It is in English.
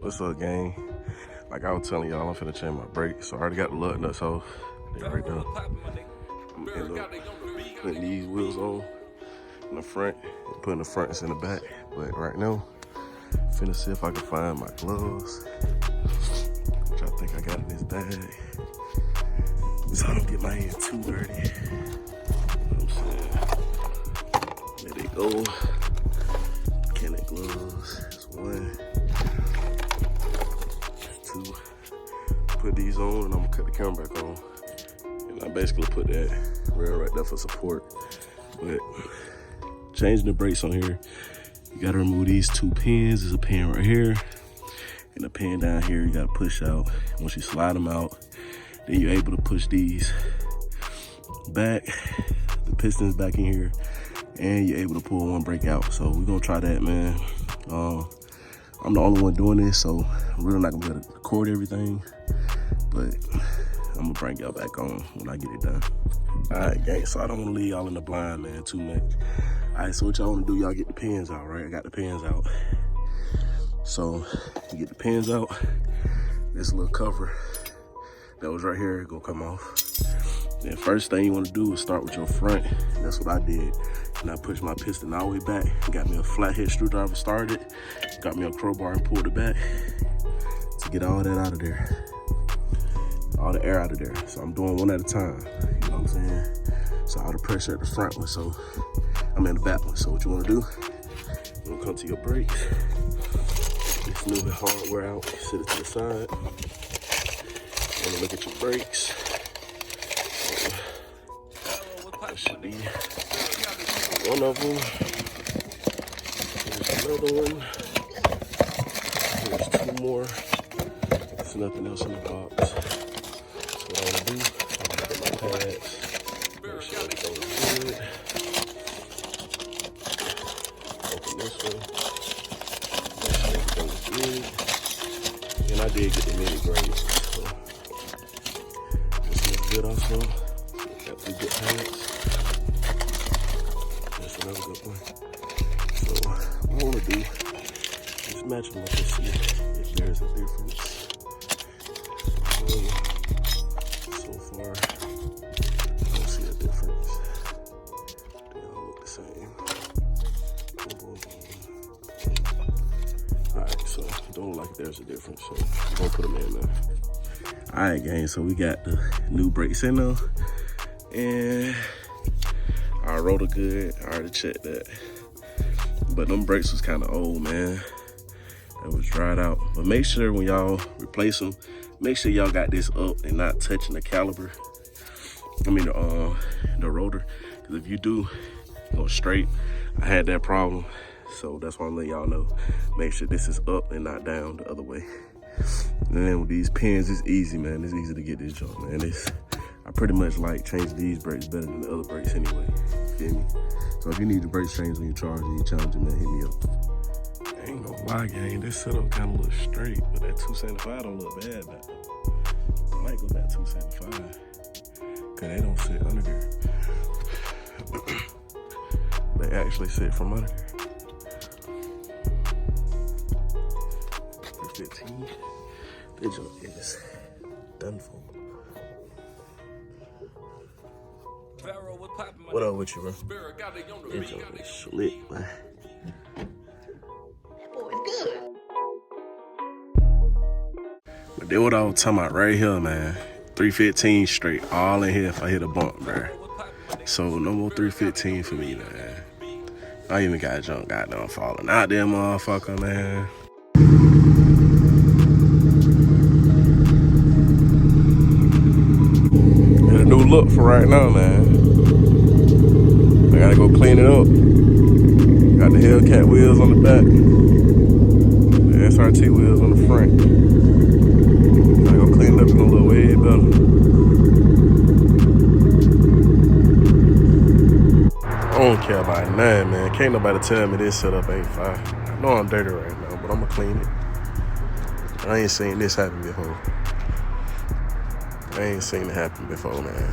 What's up, gang? Like I was telling y'all, I'm finna change my brakes. So I already got the lug nuts off. They right there. I'm gonna end up putting these wheels on in the front and putting the fronts in the back. But right now, finna see if I can find my gloves, which I think I got in this bag, so I don't get my hands too dirty. You know what I'm saying? There they go. Mechanic gloves. That's one. That's two. Put these on and I'm gonna cut the camera back on. And I basically put that rail right there for support. But changing the brakes on here, you gotta remove these two pins. There's a pin right here and a pin down here you gotta push out. Once you slide them out, then you're able to push these back, the pistons back in here, and you're able to pull one brake out. So we're gonna try that, man. I'm the only one doing this, so I'm really not gonna be able to record everything, but I'm gonna bring y'all back on when I get it done. All right, gang, so I don't wanna leave y'all in the blind, man, too much. All right, so what y'all wanna do, y'all get the pins out, right? I got the pins out. So you get the pins out, this little cover that was right here gonna come off. Then first thing you wanna do is start with your front. That's what I did. And I pushed my piston all the way back, got me a flathead screwdriver, started, got me a crowbar and pulled it back to get all that out of there. All the air out of there. So I'm doing one at a time, you know what I'm saying? So all the pressure at the front one, so I'm in the back one. So what you wanna do, you wanna come to your brakes, just move the hardware out, sit it to the side. You wanna look at your brakes. That should be one of them. Here's another one. Here's two more. There's nothing else in the box. So what I want to do, I'm going to put my pads, make sure everything's good. Open this one, make sure everything's good. And I did get the mini grades, so this looks good also. Got two good pads. That's another good one. So what I want to do is match them up and see if there's a difference. So far, I don't see a difference. They all look the same. Alright, so don't look like there's a difference. So I'm gonna put them in there. Alright, gang, so we got the new brakes in there. And our rotor good, I already checked that. But them brakes was kind of old, man. It was dried out. But make sure when y'all replace them, make sure y'all got this up and not touching the caliper. I mean the rotor. Because if you do go straight, I had that problem. So that's why I'm letting y'all know. Make sure this is up and not down the other way. And then with these pins, it's easy, man. It's easy to get this junk, man. I pretty much like changing these brakes better than the other brakes anyway. Feel me? So if you need the brakes changed when you charge it, you challenge it, man, hit me up. I ain't gonna lie, gang, this setup kind of looks straight, but that 275 don't look bad, but I might go back 275, cause they don't sit under there. They actually sit from under there. 315, this junk is done for. What up with you, bro? That joke is slick, man. That boy is good. But that's what I was talking about right here, man. 315 straight, all in here if I hit a bump, bro. So no more 315 for me, man. I even got junk goddamn falling out there, motherfucker, man. Get a new look for right now, man. I gotta go clean it up. Got the Hellcat wheels on the back, the SRT wheels on the front. Gotta go clean it up, it's gonna look way better. I don't care about nothing, man. Can't nobody tell me this setup ain't fire. I know I'm dirty right now, but I'ma clean it. I ain't seen this happen before. I ain't seen it happen before, man.